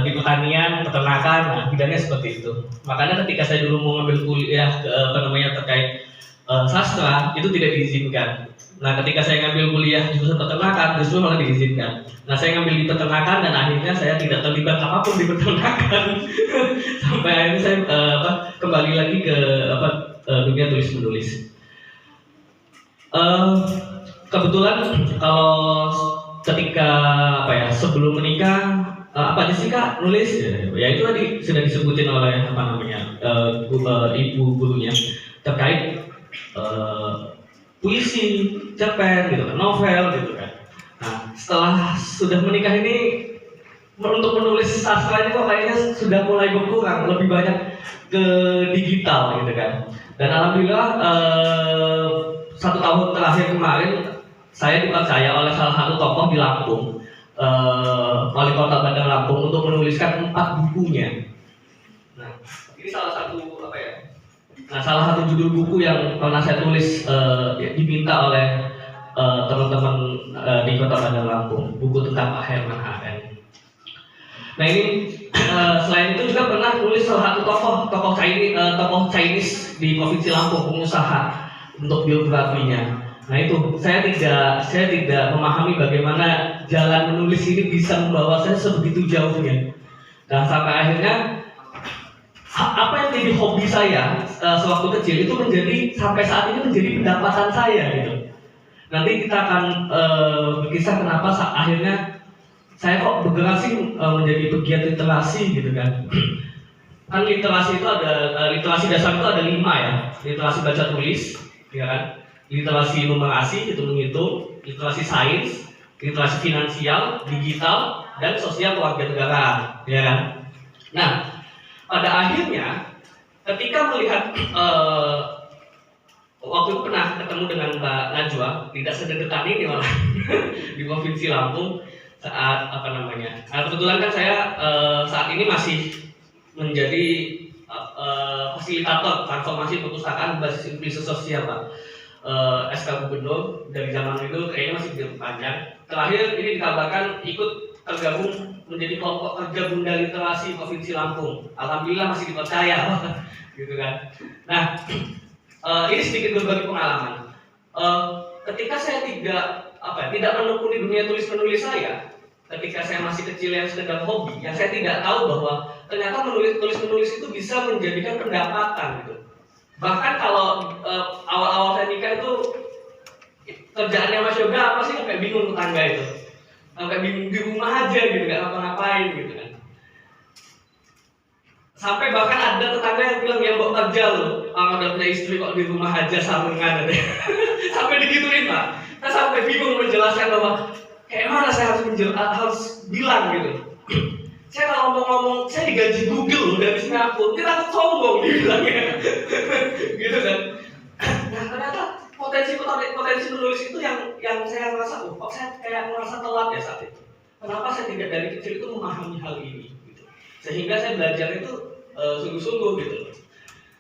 di pertanian, peternakan, nah bidangnya seperti itu. Makanya ketika saya dulu mau ngambil kuliah terkait sastra itu tidak diizinkan. Nah ketika saya ngambil kuliah jurusan peternakan justru malah diizinkan. Nah saya ngambil di peternakan dan akhirnya saya tidak terlibat apapun di peternakan sampai akhirnya saya kembali lagi ke dunia tulis menulis. Kebetulan kalau ketika sebelum menikah apa aja sih Kak nulis ya itu tadi sudah disebutin oleh ibu gurunya terkait puisi, cerpen gitu kan, novel gitu kan. Nah setelah sudah menikah ini untuk menulis sastra ini kok kayaknya sudah mulai berkurang, lebih banyak ke digital gitu kan. Dan alhamdulillah 1 tahun terakhir kemarin saya dipercaya oleh salah satu tokoh di Lampung, wali kota Bandar Lampung, untuk menuliskan 4 bukunya. Nah, ini salah satu judul buku yang pernah saya tulis diminta oleh teman-teman di kota Bandar Lampung, buku tentang Pak Herman HN. Nah ini selain itu juga pernah nulis salah satu tokoh Chinese di Provinsi Lampung, pengusaha, untuk biografinya. Nah itu saya tidak memahami bagaimana jalan menulis ini bisa membawa saya sebegitu jauhnya. Dan sampai akhirnya apa yang jadi hobi saya sewaktu kecil itu sampai saat ini menjadi pendapatan saya gitu. Nanti kita akan berkisah kenapa akhirnya saya kok bergerak sih menjadi pegiat literasi gitu kan. Kan literasi itu literasi dasar itu ada 5 ya. Literasi baca tulis, ya kan? Literasi numerasi itu menghitung, literasi sains, literasi finansial, digital, dan sosial kewarganegaraan, ya kan? Nah, pada akhirnya ketika melihat waktu itu pernah ketemu dengan Mbak Najwa, tidak sedekat ini malah di Provinsi Lampung saat kebetulan kan saya saat ini masih menjadi fasilitator transformasi perpustakaan berbasis inklusi sosial Pak. SK Gubernur dari zaman itu kayaknya masih panjang. Terakhir ini dikabarkan ikut tergabung menjadi kelompok kerja Bunda Literasi Provinsi Lampung. Alhamdulillah masih dipercaya, gitu kan. Nah, ini sedikit berbagi pengalaman. Ketika saya tidak menekuni dunia tulis menulis saya, ketika saya masih kecil yang sekedar hobi, yang saya tidak tahu bahwa ternyata tulis menulis itu bisa menjadikan pendapatan gitu. Bahkan kalau awal-awal saya nikah itu kerjaannya Mas Yoga apa sih, sampai bingung tetangga itu, sampai bingung di rumah aja gitu, nggak ngapa-ngapain gitu kan. Sampai bahkan ada tetangga yang bilang ya mbok kerja loh, orang udah punya istri kok di rumah aja sambungan. Sampai digituin Pak. Saya sampai bingung menjelaskan bahwa kayak mana saya harus bilang gitu. Saya kalau ngomong saya digaji Google dari Singapura, kita sombong dibilangnya, gitu kan. Nah ternyata potensi menulis itu yang saya merasa, kok saya kayak merasa telat ya saat itu. Kenapa saya tidak dari kecil itu memahami hal ini, gitu. Sehingga saya belajar itu sungguh-sungguh gitu.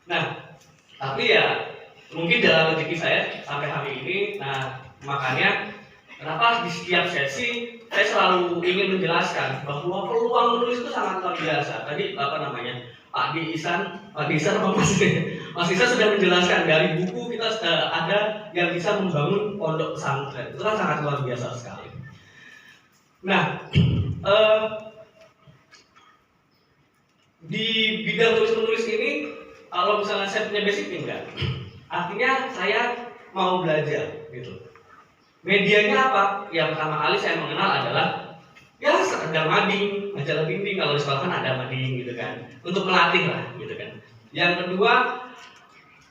Nah tapi ya mungkin dalam rezeki saya sampai hari ini, nah makanya kenapa di setiap sesi saya selalu ingin menjelaskan bahwa peluang menulis itu sangat luar biasa. Tadi Pak Isan apa Mas Isan sudah menjelaskan dari buku kita sudah ada yang bisa membangun pondok pesantren. Itu kan sangat luar biasa sekali. Nah, di bidang tulis menulis ini kalau misalnya saya punya basic enggak, artinya saya mau belajar gitu. Medianya apa? Yang pertama kali saya mengenal adalah ya sekedar mading, majalah bimbing, kalau di sekolah kan ada mading gitu kan, untuk melatih lah gitu kan. Yang kedua,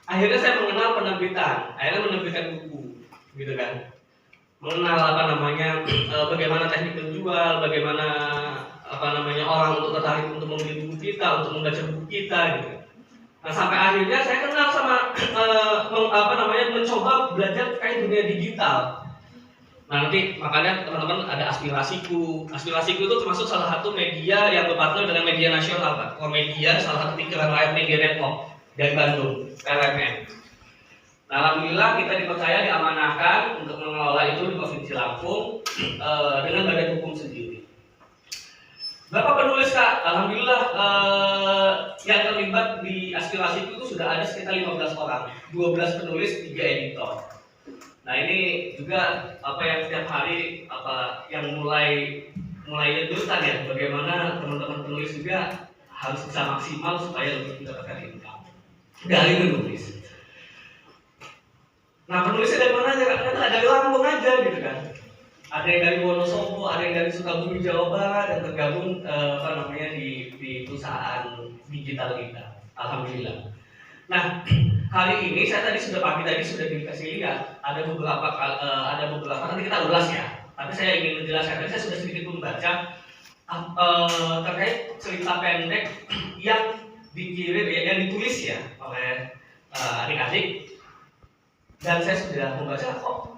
akhirnya saya mengenal penerbitan, akhirnya menerbitkan buku gitu kan. Mengenal bagaimana teknik menjual, bagaimana orang untuk tertarik untuk membeli buku kita, untuk membaca buku kita gitu. Nah sampai akhirnya saya kenal sama mencoba belajar terkait dunia digital. Nah nanti makanya teman-teman ada aspirasiku itu termasuk salah satu media yang berpartner dengan media nasional Pak. Media salah satu pikiran rakyat media network dari Bandung, PLMN. Nah alhamdulillah kita dipercaya, diamanahkan untuk mengelola itu di Provinsi Lampung dengan badan hukum sendiri. Berapa penulis Kak? Alhamdulillah yang terlibat di aspirasi itu sudah ada sekitar 15 orang, 12 penulis, 3 editor. Nah ini juga apa yang setiap hari apa yang mulai ledutan ya, bagaimana teman-teman penulis juga harus bisa maksimal supaya lebih mendapatkan income dari menulis. Nah penulisnya dari mana aja? Ternyata dari Lampung aja gitu kan. Ada yang dari Wonosobo, ada yang dari Sukabumi, Jawa Barat, yang tergabung di perusahaan digital kita. Alhamdulillah. Nah, hari ini saya pagi tadi sudah dikasih lihat ada beberapa nanti kita ulas ya. Tapi saya ingin menjelaskan, tadi saya sudah sedikit membaca terkait cerita pendek yang dikirim yang ditulis ya oleh adik-adik, dan saya sudah membaca kok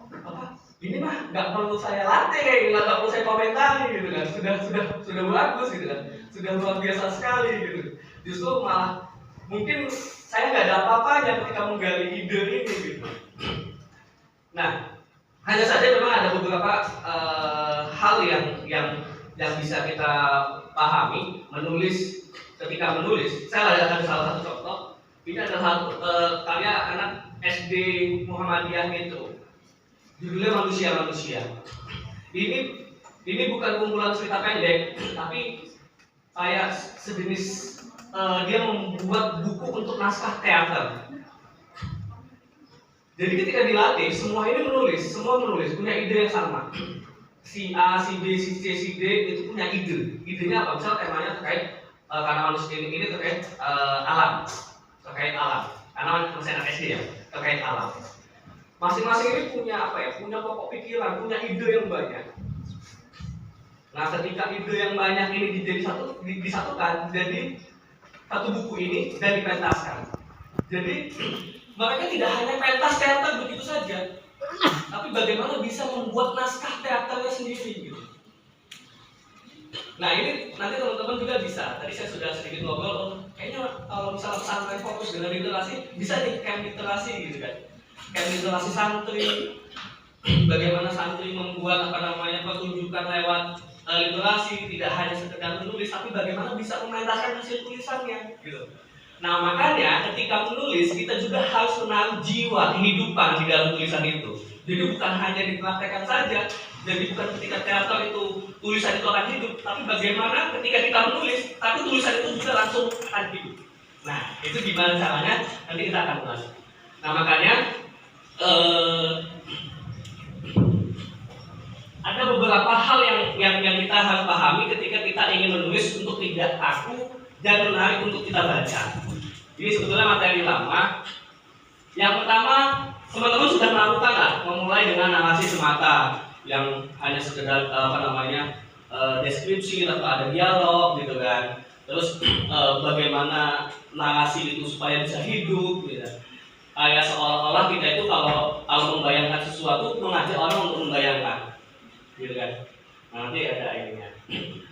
ini mah nggak perlu saya latih, nggak perlu saya komentari gitu kan, sudah bagus gitu kan, sudah luar biasa sekali gitu. Justru malah mungkin saya nggak ada apa-apanya ketika menggali ide ini gitu. Nah, hanya saja memang ada beberapa hal yang bisa kita pahami ketika menulis. Saya ada salah satu contoh. Ini adalah karya anak SD Muhammadiyah itu. Judulnya Manusia. Ini bukan kumpulan cerita pendek, tapi kayak sejenis dia membuat buku untuk naskah teater. Jadi ketika dilatih, semua menulis, punya ide yang sama. Si A, si B, si C, si D itu punya ide. Idenya apa? Misal temanya terkait karena manusia ini terkait alam, karena masih anak SD ya, terkait alam. Masing-masing ini punya punya pokok pikiran, punya ide yang banyak. Nah, ketika ide yang banyak ini disatukan jadi satu buku ini dan dipentaskan. Jadi mereka tidak hanya pentas teater begitu saja, tapi bagaimana bisa membuat naskah teaternya sendiri gitu. Nah, ini nanti teman-teman juga bisa. Tadi saya sudah sedikit ngobrol, kayaknya kalau misalnya pesantren fokus dengan literasi, bisa nih camp literasi gitu kan. Camp literasi santri, bagaimana santri membuat pertunjukan lewat literasi, tidak hanya sekedar menulis, tapi bagaimana bisa mementaskan hasil tulisannya gitu. Nah, makanya ketika menulis kita juga harus menaruh jiwa, kehidupan di dalam tulisan itu. Jadi bukan hanya dipraktekkan saja. Jadi bukan ketika teater itu tulisan itu akan hidup, tapi bagaimana ketika kita menulis, tapi tulisan itu juga langsung akan hidup. Nah, itu gimana caranya? Nanti kita akan ulas. Nah, makanya ada beberapa hal yang kita harus pahami ketika kita ingin menulis untuk tidak kaku dan menarik untuk kita baca. Ini sebetulnya materi lama. Yang pertama, teman-teman sudah melakukan memulai dengan narasi semata yang hanya sekedar deskripsi atau ada dialog gitu kan. Terus bagaimana narasi itu supaya bisa hidup gitu. Kayak seolah-olah kita itu kalau membayangkan sesuatu mengajak orang untuk membayangkan gitu kan. Nah, nanti ada ininya.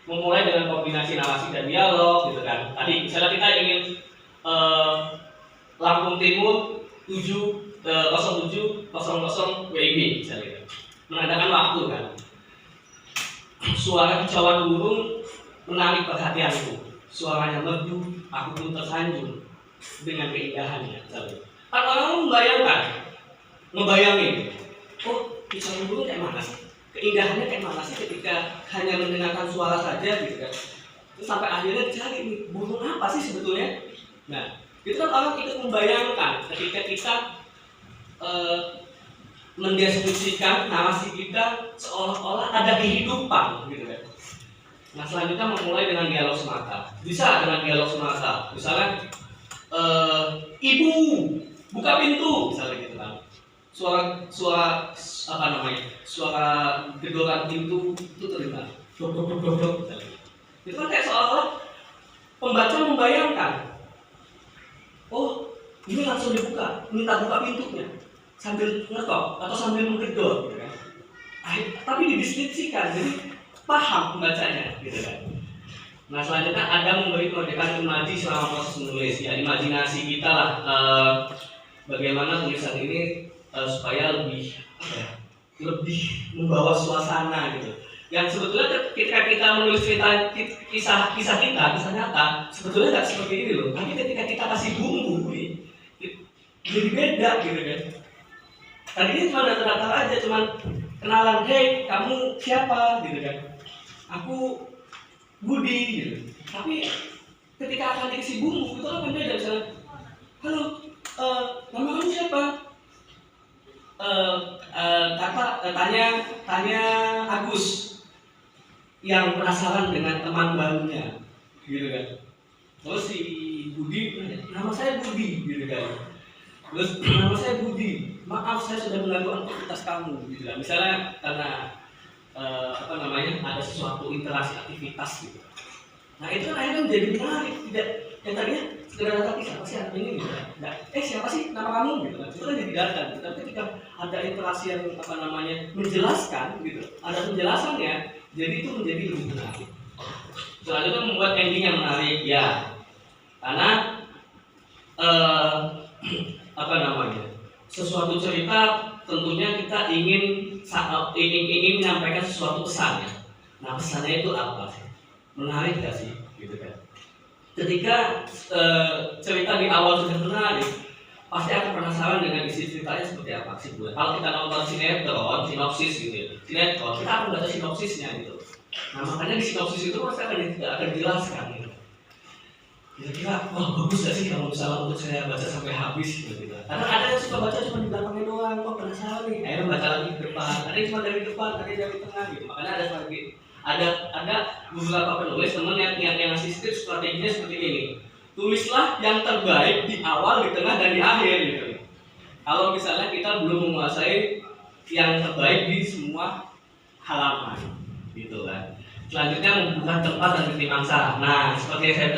Memulai dengan kombinasi narasi dan dialog gitu kan. Tadi misalnya kita ingin Lampung Timur 07.00 WIB misalnya, menandakan waktu kan. Suara kicauan burung menarik perhatianku, suaranya merdu, aku pun tersanjung dengan keindahannya misalnya. Kan orang ngebayangin, oh kicauan burung kayak mana sih? Keindahannya kayak mana sih ketika hanya mendengarkan suara saja gitu kan. Terus sampai akhirnya dicari nih, burung apa sih sebetulnya? Nah, itu kan orang ikut membayangkan ketika kita mendeskripsikan narasi kita seolah-olah ada kehidupan gitu kan. Nah, selanjutnya memulai dengan dialog semata. Bisa dengan dialog semata. Misalnya ibu buka pintu misalnya gitu kan. Suara gedoran pintu itu terdengar. Dok misalnya. Itu kan kayak seolah-olah pembaca membayangkan, oh ini langsung dibuka, minta buka pintunya sambil ngetok atau sambil menggedor gitu kan. Tapi dideskripsikan, jadi paham pembacanya gitu kan. Nah, selanjutnya ada memberi kemerdekaan imaji selama proses menulis, ya imajinasi kita lah bagaimana tulisan ini supaya lebih membawa suasana gitu. Yang sebetulnya ketika kita menulis cerita kisah kita, kisah nyata, sebetulnya nggak seperti ini loh. Tapi ketika kita kasih bumbu nih, jadi beda gitu kan. Tadinya cuma datar-datar aja, cuma kenalan, hey kamu siapa gitu kan. Aku Budi gitu. Tapi ketika akan dikasih bumbu itu kan beda. Misalnya, halo, nama kamu siapa? Tanya Agus yang penasaran dengan teman barunya, gitu kan. Terus si Budi, nama saya Budi, gitu kan. Terus nama saya Budi, maaf saya sudah mengganggu aktivitas kamu, gitu kan. Misalnya karena ada sesuatu interaksi aktivitas gitu. Nah itu kan akhirnya menjadi menarik, tidak yang tadinya sekedar data siapa sih ini gitu. Nah, siapa sih nama kamu gitu kan. Itu kan jadi data. Tapi ketika ada interaksi yang menjelaskan gitu, ada penjelasannya, jadi itu menjadi lebih menarik. Selanjutnya membuat ending yang menarik ya, karena sesuatu cerita tentunya kita ingin menyampaikan sesuatu pesan ya. Nah pesannya itu apa sih? Menarik gak sih? Gitu kan. Ketika cerita di awal sudah menarik, pasti akan penasaran dengan isi ceritanya seperti apa sih. Kalau kita nonton sinetron, sinopsis gitu, sinetron kita akan baca sinopsisnya gitu. Nah makanya di sinopsis itu pasti akan dijelaskan gitu. Kira-kira, wah bagus gak sih kalau misalnya untuk saya baca sampai habis gitu. Karena ada yang suka baca cuma di belakangnya doang, kok penasaran nih. Ayo baca lagi ke depan, ada yang cuma dari depan, ada yang dari tengah gitu. Makanya ada beberapa penulis teman yang ngasih skrip strateginya seperti ini. Tulislah yang terbaik di awal, di tengah, dan di akhir gitu. Kalau misalnya kita belum menguasai yang terbaik di semua halaman, gitu kan. Selanjutnya membuka tempat dan titik mangsa. Nah, seperti yang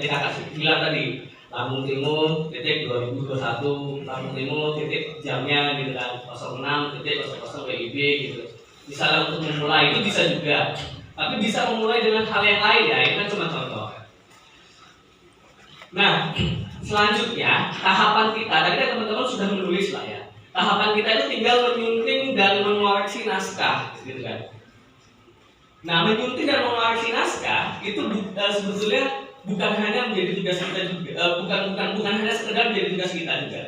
kakak bilang tadi, Lampung Timur titik 2021, Lampung Timur titik jamnya gitu kan 06.00 WIB gitu. Misalnya untuk memulai itu bisa juga, tapi bisa memulai dengan hal yang lain ya. Ini kan cuma contoh. Nah, selanjutnya tahapan kita tadi kan teman-teman sudah menulis lah ya. Tahapan kita itu tinggal menyunting dan mengoreksi naskah, gitu kan. Nah, menyunting dan mengoreksi naskah itu sebetulnya bukan hanya menjadi tugas kita juga, bukan hanya sekedar menjadi tugas kita juga.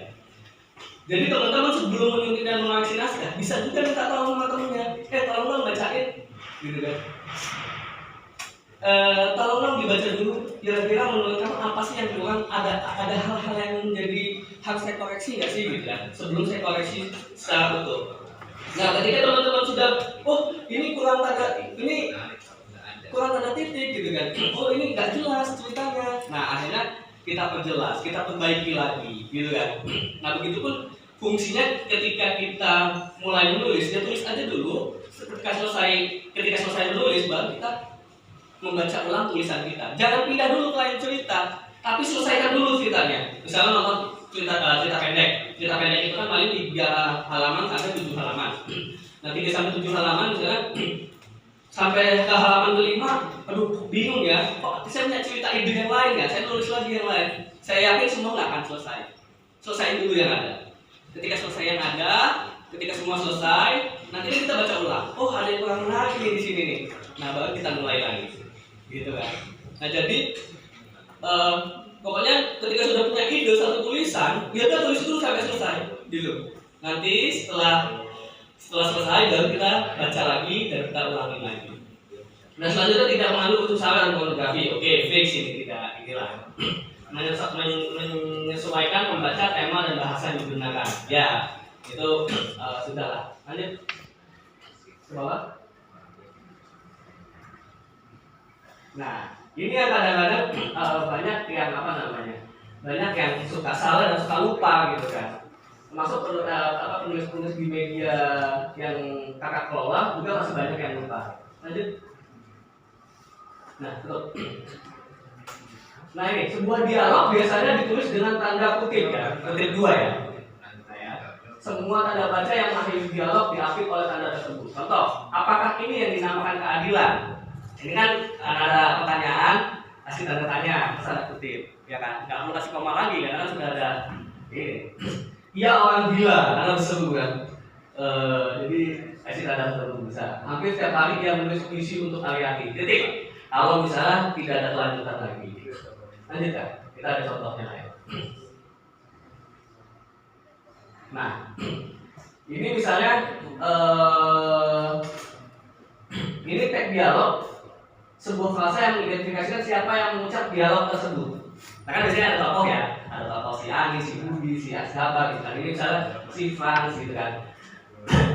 Jadi teman-teman sebelum menyunting dan mengoreksi naskah bisa juga minta tolong sama temennya, tolong dong bacain, gitu kan. Tolong dong dibaca dulu, kira-kira menurut kamu apa sih yang kurang? Ada hal-hal yang menjadi harus saya koreksi nggak sih, gitu kan? Sebelum saya koreksi secara utuh. Nah, ketika teman-teman sudah, ini kurang tanda titik gitu kan. Ini nggak jelas ceritanya. Nah, akhirnya kita perjelas, kita perbaiki lagi, gitu kan. Nah, begitupun fungsinya ketika kita mulai menulis, ya tulis aja dulu. Ketika selesai menulis, baru kita membaca ulang tulisan kita. Jangan pindah dulu ke lain cerita, tapi selesaikan dulu ceritanya. Misalnya nonton cerita pendek. Cerita pendek itu kan paling 3 halaman sampai 7 halaman. Nah, 3 sampai 7 halaman misalnya sampai ke halaman ke-5, bingung ya. Kok saya punya cerita ide yang lain ya? Saya tulis lagi yang lain. Saya yakin semua nggak akan selesai. Selesaiin dulu yang ada. Ketika selesai yang ada, ketika semua selesai, nanti kita baca ulang. Ada yang kurang menarik nih di sini nih. Nah, baru kita mulai lagi. Gitu kan. Nah, jadi pokoknya ketika sudah punya ide satu tulisan, ya udah tulis dulu sampai selesai, gitu. Nanti setelah selesai baru kita baca lagi dan kita ulangi lagi. Nah, selanjutnya tidak mengandung unsur sara dan pornografi. Oke, fix ini tidak inilah. Menyesuaikan membaca tema dan bahasa yang digunakan. Ya, itu sudahlah. Lanjut ke bawah. Nah, ini yang kadang-kadang banyak yang suka salah dan suka lupa gitu kan. Termasuk penulis-penulis di media yang kakak kelola juga masih banyak yang lupa. Lanjut. Nah, betul. Nah, ini sebuah dialog biasanya ditulis dengan tanda kutip ya, kutip 2 ya. Nah, ya. Semua tanda baca yang mengakhiri dialog diapit oleh tanda tersebut. Contoh, apakah ini yang dinamakan keadilan? Ini kan ada pertanyaan, kasih tanda tanya, tanda kutip, ya kan? Nggak perlu kasih koma lagi, karena kan sudah ada ini. Ia orang gila, karena tersebut kan. Jadi Kasih tanda tertentu bisa. Hampir setiap hari dia menulis puisi untuk Ariati. Titik. Kalau misalnya tidak ada kelanjutan lagi. Lanjutkan. Kita ada contohnya lain. Nah, ini misalnya ini teks dialog, sebuah frasa yang mengidentifikasikan siapa yang mengucap dialog tersebut. Nah kan biasanya ada tokoh ya, ada tokoh si Ani, si Budi, si siapa gitu kan. Ini misalnya si Frans gitu kan.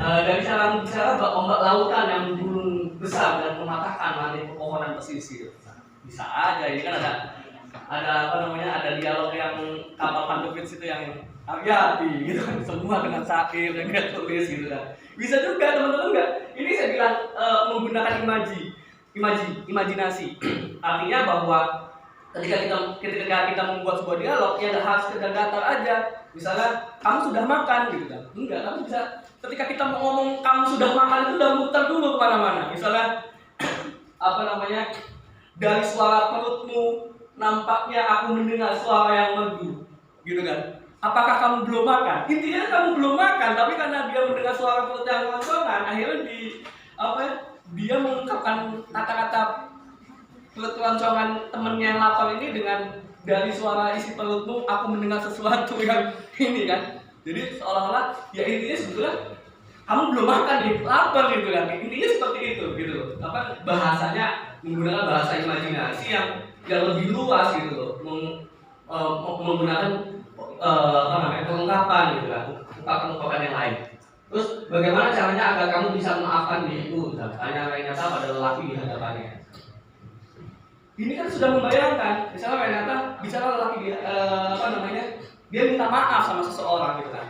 Dari cara bicara ombak lautan yang gunung besar dan mematahkan lantai pepohonan pesisir. Bisa aja, ini kan ada apa namanya, ada dialog yang kapal Pandovits itu yang Ariati gitu kan, semua dengan syair dan dia tulis gitu kan. Bisa juga teman-teman enggak? Ini saya bilang menggunakan imajinasi. Artinya bahwa ketika kita membuat sebuah dialog, ya nggak harus sekedar datar aja. Misalnya kamu sudah makan gitu kan, enggak, tapi bisa ketika kita mau ngomong kamu sudah makan itu udah muter dulu kemana-mana. Misalnya apa namanya, dari suara perutmu nampaknya aku mendengar suara yang merdu gitu kan. Apakah kamu belum makan? Intinya kamu belum makan, tapi karena dia mendengar suara perut yang keloncongan, akhirnya dia mengungkapkan kata-kata keloncongan temennya yang lapar ini dengan dari suara isi perutmu aku mendengar sesuatu yang ini kan. Jadi seolah-olah ya intinya sebetulnya kamu belum makan nih, lapar gitu kan. Intinya seperti itu gitu loh. Apa bahasanya menggunakan bahasa imajinasi yang lebih luas gitu loh. Menggunakan kelengkapan gitu kan, ungkapan yang lain. Terus bagaimana caranya agar kamu bisa memaafkan diriku? Tanya Renata pada lelaki di hadapannya. Ini kan sudah membayangkan, misalnya Renata bicara lelaki dia minta maaf sama seseorang gitu kan,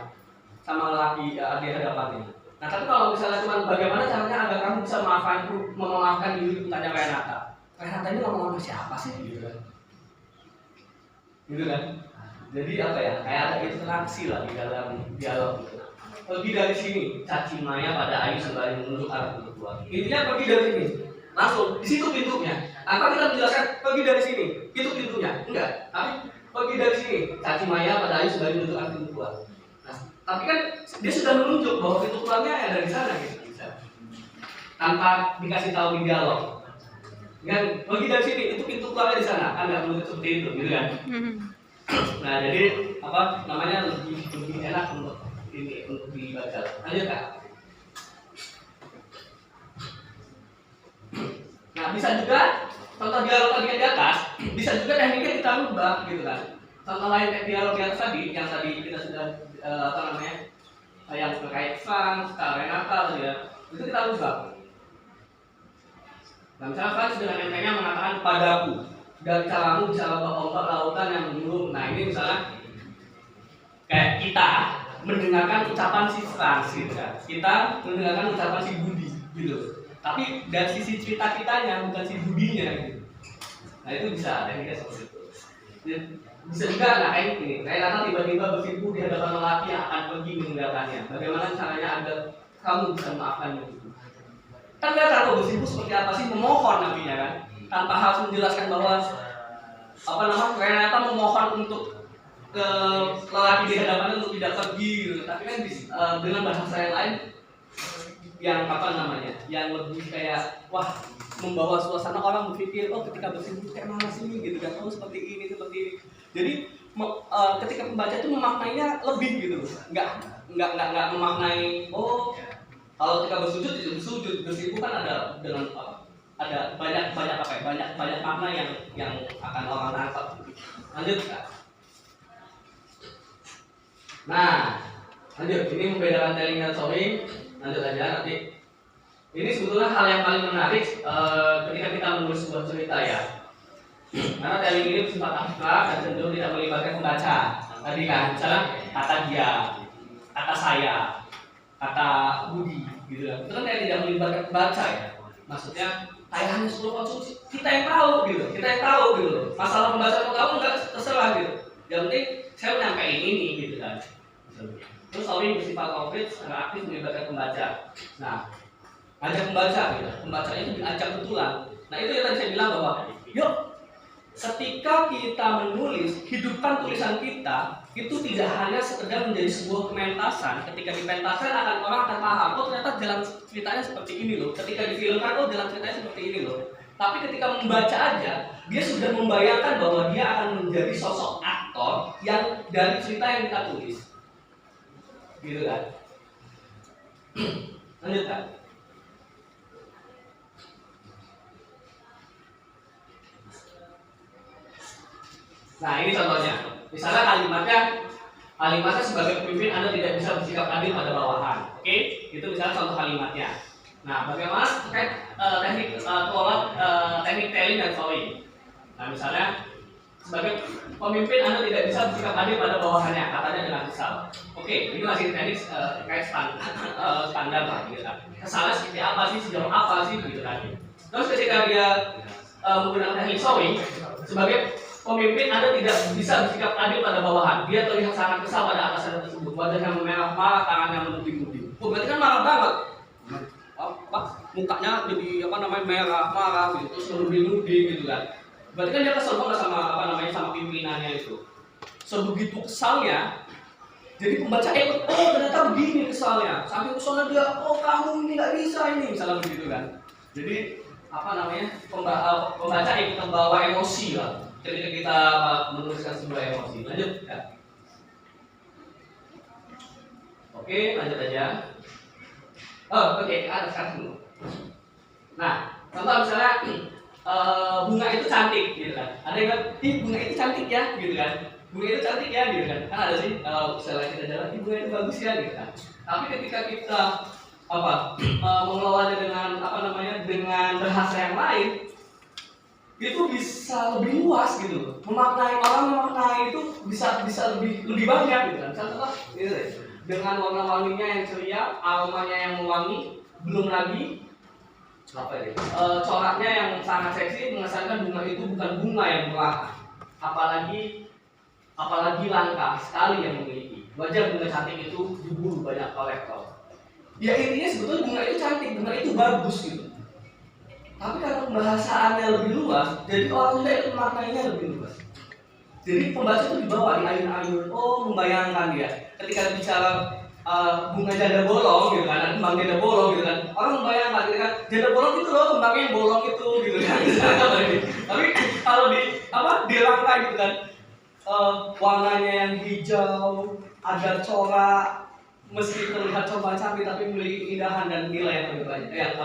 sama lelaki di hadapannya. Nah tapi kalau misalnya cuma bagaimana caranya agar kamu bisa memaafkan diriku, tanya Renata. Renata ini ngomong sama siapa sih gitu kan? Gitu kan? Jadi apa ya, kayak ada interaksi lah di dalam dialog itu. Pergi dari sini, caci maya pada Ayu sembari menunjuk arah pintu keluar. Intinya pergi dari sini, langsung di situ pintunya. Apa kita menjelaskan pergi dari sini, itu pintunya? Enggak, tapi pergi dari sini, caci maya pada Ayu sembari menunjuk arah pintu keluar. Nah, tapi kan dia sudah menunjuk bahwa pintu keluarnya ada di sana gitu, bisa. Tanpa dikasih tahu di dialog. Kan pergi dari sini, itu pintu keluarnya di sana, kan nggak perlu seperti itu, gitu kan? Nah jadi apa namanya lebih enak untuk dibaca. Lanjut Kak. Nah bisa juga contoh dialog tadi di atas, bisa juga tekniknya kita rubah gitu kan. Contoh lain dialog yang tadi kita sudah yang terkait Frans, Renata ya, itu kita rubah. Nah misalnya Frans dengan entengnya mengatakan padaku, dari caramu bisa ombak lautan yang menurun. Nah ini misalnya kayak kita mendengarkan ucapan si Frans gitu kan, kita mendengarkan ucapan si Budi gitu. Tapi dari sisi cerita kitanya bukan si Budinya gitu. Nah itu bisa tekniknya seperti itu. Bisa juga nah kayak ini, kayak Nata tiba-tiba bersimpu di hadapan lelaki yang akan pergi meninggalkannya. Bagaimana caranya agar kamu bisa memaafkannya gitu. Kan nggak tahu bersimpu seperti apa sih, memohon nantinya kan. Tanpa harus menjelaskan bahwa Renata memohon untuk ke lelaki di hadapannya untuk tidak pergi gitu. Tapi kan dengan bahasa yang lain yang yang lebih kayak wah membawa suasana orang berpikir ketika bersimpu kayak mana sih gitu kan, seperti ini. Jadi ketika pembaca itu memaknainya lebih gitu, nggak memaknai kalau ketika bersujud bersimpu kan ada dengan ada banyak makna yang akan orang tangkap. Lanjut Kak. Nah, lanjut. Ini membedakan telling dan showing. Lanjut aja nanti. Ini sebetulnya hal yang paling menarik ketika kita menulis sebuah cerita ya. Karena telling ini bersifat abstrak dan cenderung tidak melibatkan pembaca. Tadi kan, misalnya kata dia, kata saya, kata Budi, gitu kan. Itu kan kayak tidak melibatkan pembaca ya. Maksudnya saya hanya 10 konsumsi, kita yang tahu gitu. Masalah pembaca mau tahu enggak terserah gitu. Yang penting saya menyampaikan ini gitu kan. Terus showing bersifat konkret, secara aktif melibatkan pembaca. Nah, ajak pembaca gitu. Pembacanya itu diajak betulan. Nah itu yang tadi saya bilang bahwa yuk ketika kita menulis, hidupkan tulisan kita, itu tidak hanya sekedar menjadi sebuah pementasan. Ketika dipentaskan orang akan paham, oh ternyata jalan ceritanya seperti ini loh. Ketika difilmkan, oh jalan ceritanya seperti ini loh. Tapi ketika membaca aja, dia sudah membayangkan bahwa dia akan menjadi sosok aktor yang dari cerita yang kita tulis. Gitu kan? Lanjutkan. Nah ini contohnya. Misalnya kalimatnya sebagai pemimpin Anda tidak bisa bersikap adil pada bawahan. Oke, itu misalnya contoh kalimatnya. Nah bagaimana terkait teknik teknik telling dan showing. Nah misalnya sebagai pemimpin Anda tidak bisa bersikap adil pada bawahannya, katanya dengan kesal. Oke, ini masih teknik terkait standar lah gitu kan. Kesalnya seperti apa sih, sejauh apa sih gitu kan. Terus ketika dia menggunakan teknik showing, sebagai pemimpin Anda tidak bisa bersikap adil pada bawahan. Dia terlihat sangat kesal pada atasan tersebut. Wajahnya memerah marah, tangannya menuding-nuding. Oh, berarti kan marah banget. Mukanya jadi merah marah gitu, terus menuding-nuding gitu kan. Berarti kan dia kesel banget sama pimpinannya itu. Sebegitu kesalnya, jadi pembaca ikut, oh ternyata begini kesalnya. Sampai kesalnya dia, oh kamu ini nggak bisa ini, misalnya begitu kan. Jadi pembaca ikut membawa emosi lah ketika kita menuliskan sebuah emosi. Lanjut ya. Oke, lanjut aja. Oke, ada sekarang dulu. Nah, contoh misalnya bunga itu cantik gitu kan. Ada yang bilang, ih bunga itu cantik ya gitu kan. Bunga itu cantik ya gitu kan. Kan ada sih kalau misalnya kita jalan, ih bunga itu bagus ya gitu kan. Tapi ketika kita mengelolanya dengan bahasa yang lain, itu bisa lebih luas gitu. Memaknai itu bisa lebih banyak gitu kan. Contoh gitu deh. Dengan warna-warninya yang ceria, aromanya yang mewangi, belum lagi coraknya yang sangat seksi mengesankan bunga itu bukan bunga yang murah, apalagi langka sekali yang memiliki. Wajah bunga cantik itu diburu banyak kolektor. Ya intinya sebetulnya bunga itu cantik, bunga itu bagus gitu. Tapi karena pembahasannya lebih luas, jadi orang juga itu memaknainya lebih luas. Jadi pembaca itu dibawa di ayun-ayun, membayangkan dia. Ketika bicara bunga janda bolong gitu kan, kembang janda bolong gitu kan, orang membayangkan gitu kan, janda bolong itu loh kembangnya yang bolong itu gitu kan. Tapi kalau dirangkai gitu kan, warnanya yang hijau, ada corak, meski terlihat coba cantik tapi memiliki keindahan dan nilai yang lebih banyak,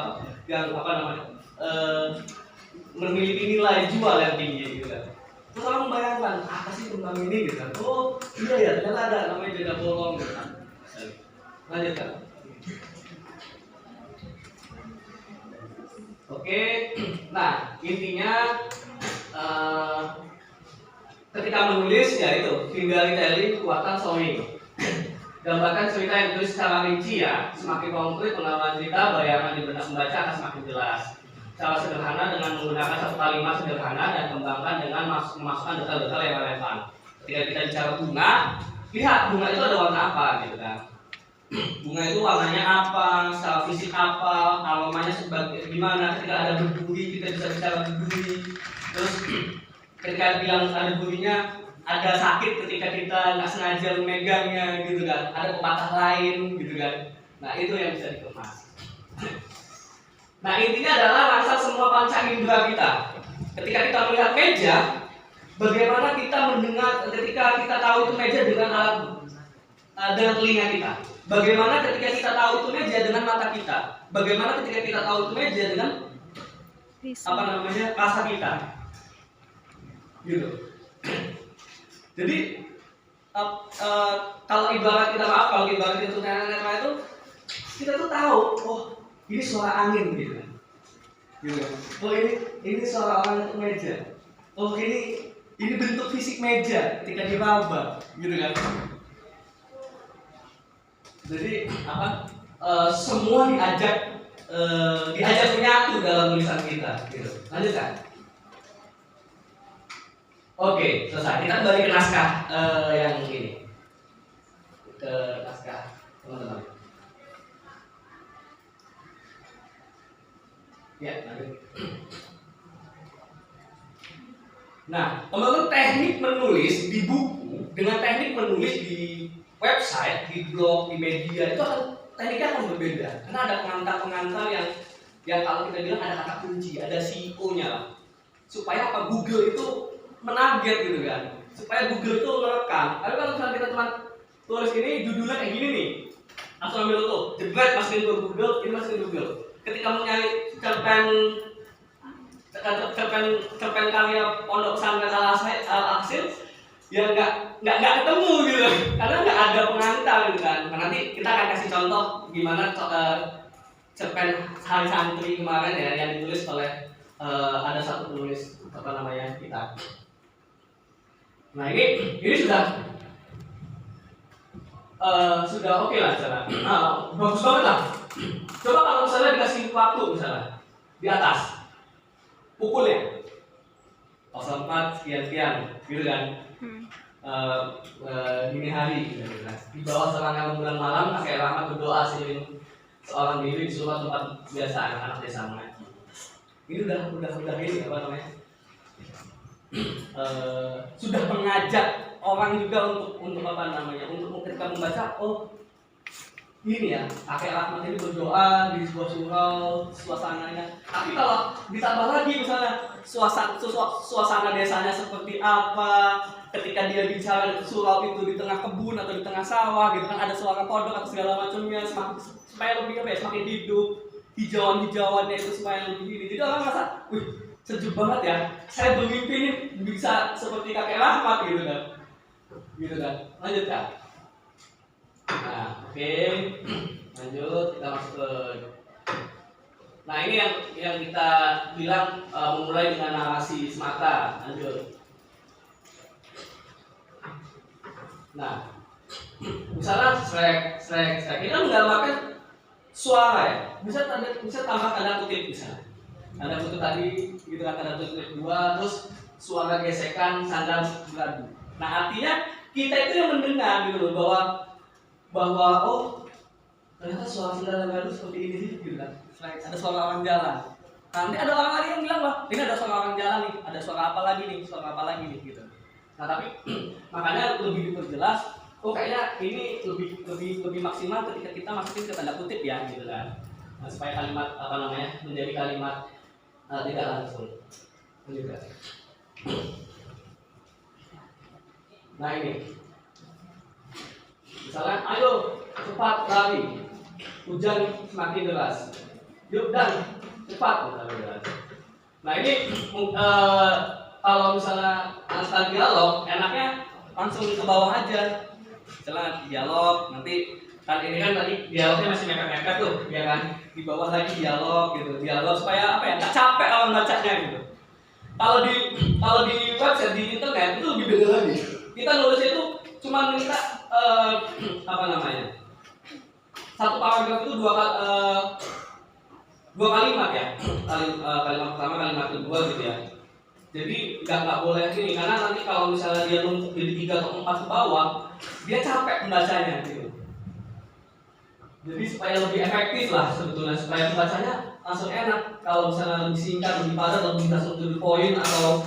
memiliki nilai jual yang tinggi gitu kan. Terus orang membayangkan apa sih kembang ini gitu kan. Oh iya ya, ternyata ada namanya janda bolong gitu kan. Lanjutkan. Oke, nah intinya ketika menulis ya itu hindari telling, kuatkan showing. Gambarkan cerita yang ditulis secara rinci ya. Semakin konkret pengalaman cerita, bayangan di benak membaca akan semakin jelas. Cara sederhana dengan menggunakan satu kalimat sederhana dan kembangkan dengan memasukkan detail-detail yang relevan. Ketika kita bicara bunga, lihat bunga itu ada warna apa gitu kan. Bunga itu warnanya apa, secara fisik apa, aromanya sebagai gimana. Ketika ada berduri, kita bisa bicara berduri. Terus ketika bilang ada berdurinya, ada sakit ketika kita nggak sengaja memegangnya gitu kan. Ada pepatah lain gitu kan. Nah itu yang bisa dikemas. Nah intinya adalah rasa semua panca indera kita. Ketika kita melihat meja, bagaimana kita mendengar ketika kita tahu itu meja dengan telinga kita. Bagaimana ketika kita tahu itu meja dengan mata kita. Bagaimana ketika kita tahu itu meja dengan rasa kita. Gitu. Jadi kalau ibarat kita tuh nenek-nenek itu, kita tuh tahu, oh ini suara angin gitu. Oh ini suara orang itu meja. Oh ini bentuk fisik meja ketika diraba, gitu kan. Jadi semua diajak menyatu dalam tulisan kita, gitu. Lanjutkan. Oke, selesai. Kita kembali ke naskah yang ini. Ke naskah, teman-teman. Ya, lanjut. Nah, teman-teman, teknik menulis di buku dengan teknik menulis di website, di blog, di media itu tekniknya akan berbeda. Karena ada pengantar-pengantar yang kalau kita bilang ada kata kunci, ada CEO-nya lah. Supaya apa? Google itu menarget gitu kan. Supaya Google itu merekam. Tapi kalau misalnya kita teman tulis ini judulnya kayak gini nih, langsung ambil tuh, jebret masukin ke Google, ini masukin ke Google. Ketika mau nyari cerpen karya Pondok Pesantren Al-Aqsil, ya nggak ketemu gitu, karena nggak ada pengantar gitu kan. Nah, nanti kita akan kasih contoh gimana cerpen Hari Santri kemarin ya yang ditulis oleh ada satu penulis kita. Nah ini sudah oke lah misalnya. Bagus banget lah. Coba kalau misalnya dikasih waktu misalnya di atas pukulnya 04 sekian gitu kan. Dini hari gitu kan. Di bawah serangan bulan malam pakai rahmat berdoa seiring seorang diri di suatu tempat biasa anak-anak desa mengaji. Ini udah ini apa namanya? Sudah mengajak orang juga untuk apa namanya? Untuk ketika membaca, oh ini ya, kakek Rahmat ini berdoa di sebuah surau, suasananya. Tapi kalau ditambah lagi misalnya suasana desanya seperti apa, ketika dia bicara di surau itu di tengah kebun atau di tengah sawah gitu kan, ada suara kodok atau segala macamnya, supaya lebih apa ya, semakin hidup, hijauan-hijauannya itu supaya lebih ini. Jadi orang merasa, wih sejuk banget ya, saya bermimpi ini bisa seperti kakek Rahmat gitu kan. Lanjut kan? Nah, oke. Lanjut, kita masuk ke. Nah, ini yang kita bilang memulai dengan narasi semata. Lanjut. Nah, misalnya srek kita menggambarkan suara ya. Bisa tambah tanda kutip misalnya. Tanda kutip tadi, gitu kan, tanda kutip 2, terus suara gesekan sandal beradu. Nah, artinya kita itu yang mendengar gitu loh, bahwa oh ternyata suara sandal beradu seperti ini sih gitu kan. Ada suara orang jalan. Nanti ada orang lagi yang bilang, wah ini ada suara orang jalan nih, ada suara apa lagi nih gitu. Nah, tapi makanya lebih diperjelas, oh kayaknya ini lebih maksimal ketika kita masukin ke tanda kutip ya gitu kan. Nah, supaya kalimat apa namanya menjadi kalimat tidak langsung juga. Nah ini misalnya, ayo cepat lari, hujan semakin deras, yuk dan cepat deras. Nah ini kalau misalnya antar dialog, enaknya langsung ke bawah aja. Misalnya dialog, nanti kan ini kan tadi dialognya masih mepet-mepet tuh, ya kan? Di bawah lagi dialog gitu, dialog supaya apa ya? Nggak capek orang bacanya gitu. Kalau di website, di internet itu lebih beda lagi. Kita nulis itu cuma minta apa namanya? Satu paragraf itu dua kalimat ya. Kalimat pertama, kalimat kedua gitu ya. Jadi nggak boleh ini, karena nanti kalau misalnya dia numpuk jadi 3 atau 4 ke bawah, dia capek membacanya gitu. Jadi supaya lebih efektif lah sebetulnya, supaya membacanya langsung enak. Kalau misalnya lebih singkat, lebih padat, lebih langsung to the point, atau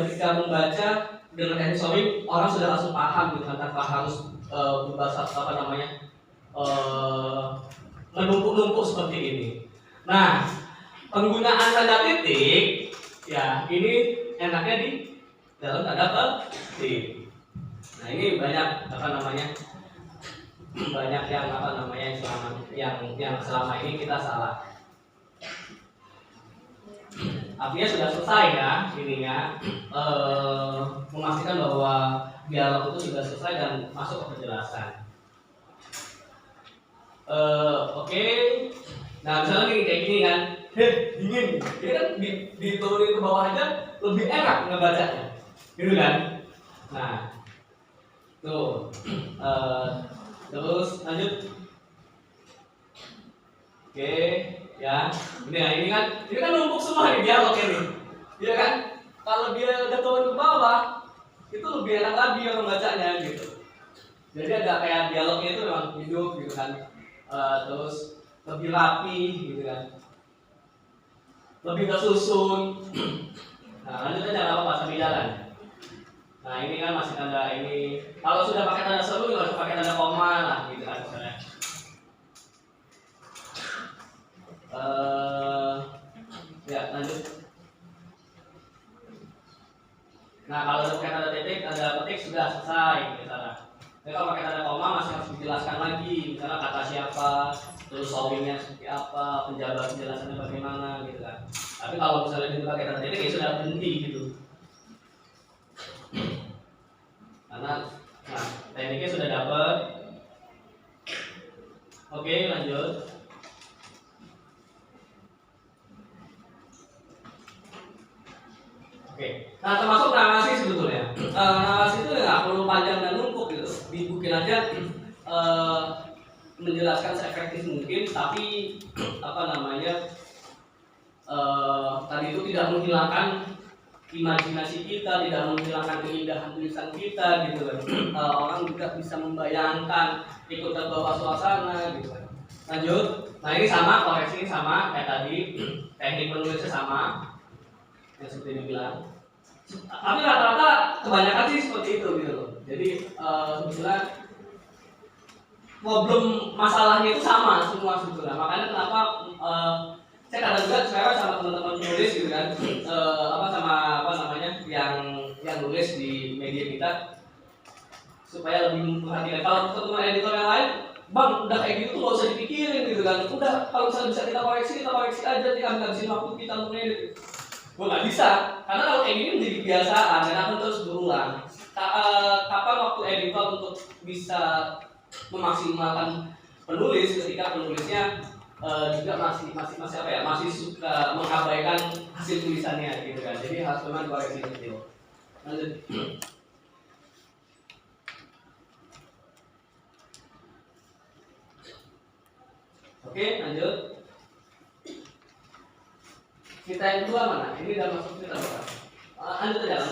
ketika membaca dengan teknik solving orang sudah langsung paham gitu kan, tanpa harus berbahasa apa namanya menumpuk-numpuk seperti ini. Nah, penggunaan tanda titik ya ini enaknya di dalam tanda petik. Nah ini banyak apa namanya banyak yang selama ini kita salah. Artinya sudah selesai ya ininya, memastikan bahwa dialog itu sudah selesai dan masuk ke penjelasan. Oke. Nah misalnya nih kayak gini kan, dingin, ini kan diturunin ke bawah aja lebih enak ngebacanya, gitu kan? Nah, tuh, terus lanjut. Oke, ya, ini kan numpuk semua nih dialog ini, ya kan? Kalau dia udah turun ke bawah, itu lebih enak lagi orang bacanya gitu. Jadi ada kayak dialognya itu memang hidup gitu kan, terus lebih rapi gitu kan, lebih tersusun. Nah, lanjut aja nggak apa-apa sambil jalan. Nah, ini kan masih tanda ini. Kalau sudah pakai tanda seru, nggak usah pakai tanda koma lah, gitu kan misalnya. Ya, lanjut. Nah, kalau udah pakai tanda titik, tanda petik sudah selesai, misalnya. Tapi kalau pakai tanda koma masih harus dijelaskan lagi, misalnya kata siapa, terus showingnya seperti apa, penjelasannya bagaimana, gitu kan. Tapi kalau misalnya pakai tanda titik, ya sudah berhenti gitu. Karena, nah, tekniknya sudah dapat. Oke, lanjut. Oke, nah termasuk narasi sebetulnya. Narasi itu nggak perlu panjang dan numpuk gitu, dibukin aja menjelaskan seefektif mungkin, tapi apa namanya tadi itu tidak menghilangkan imajinasi kita, tidak menghilangkan keindahan tulisan kita gitu kan. Orang juga bisa membayangkan, ikut terbawa suasana gitu kan. Lanjut, nah ini sama, koreksi ini sama kayak tadi, teknik penulisnya sama. Yang seperti dibilang, tapi rata-rata kebanyakan sih seperti itu gitu loh. Jadi sebetulnya problem masalahnya itu sama semua sebetulnya. Makanya kenapa saya kadang juga sekarang sama teman-teman penulis gitu kan, sama apa namanya yang nulis di media kita supaya lebih memperhatikan. Kalau teman-teman editor yang lain, bang udah kayak gitu tuh gak usah dipikirin gitu kan. Udah kalau misalnya bisa kita koreksi aja, kita habisin waktu kita untuk ngedit. Gue nggak bisa, karena kalau kayak gini menjadi kebiasaan dan akan terus berulang. Kapan waktu editor untuk bisa memaksimalkan penulis ketika penulisnya juga masih suka mengabaikan hasil tulisannya gitu kan. Jadi harus memang koreksi kecil. Lanjut. Oke, lanjut. Cerita yang kedua mana? Ini udah masuk cerita berapa? Lanjut aja.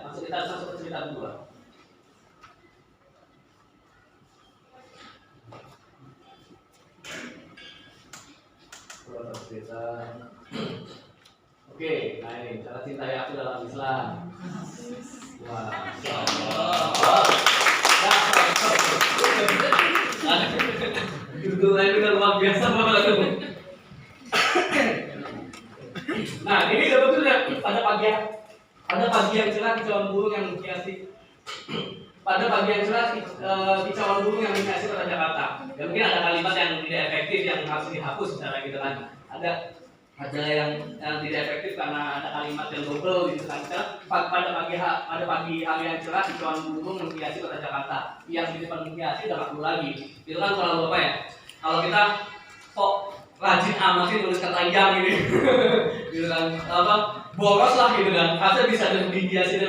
Masuk ke cerita kedua. Cerita. Oke, nah ini cara cintai aku dalam Islam. Wah, judulnya itu luar biasa banget. Nah, ini sebetulnya pada pagi yang cerah kicauan burung yang menghiasi. Pada pagi yang cerah kicauan burung yang menghiasi kota Jakarta. Ya, mungkin ada kalimat yang tidak efektif yang harus dihapus secara gitu kan. Ada yang tidak efektif karena ada kalimat yang double gitu kan. Pada pagi hari yang cerah kicauan burung menghiasi kota Jakarta. Yang di depan menghiasi udah nggak perlu lagi. Itu kan terlalu apa ya? Kalau kita kok rajin amat sih nulis kata yang ini gitu kan, boros lah gitu kan, harusnya bisa dihiasi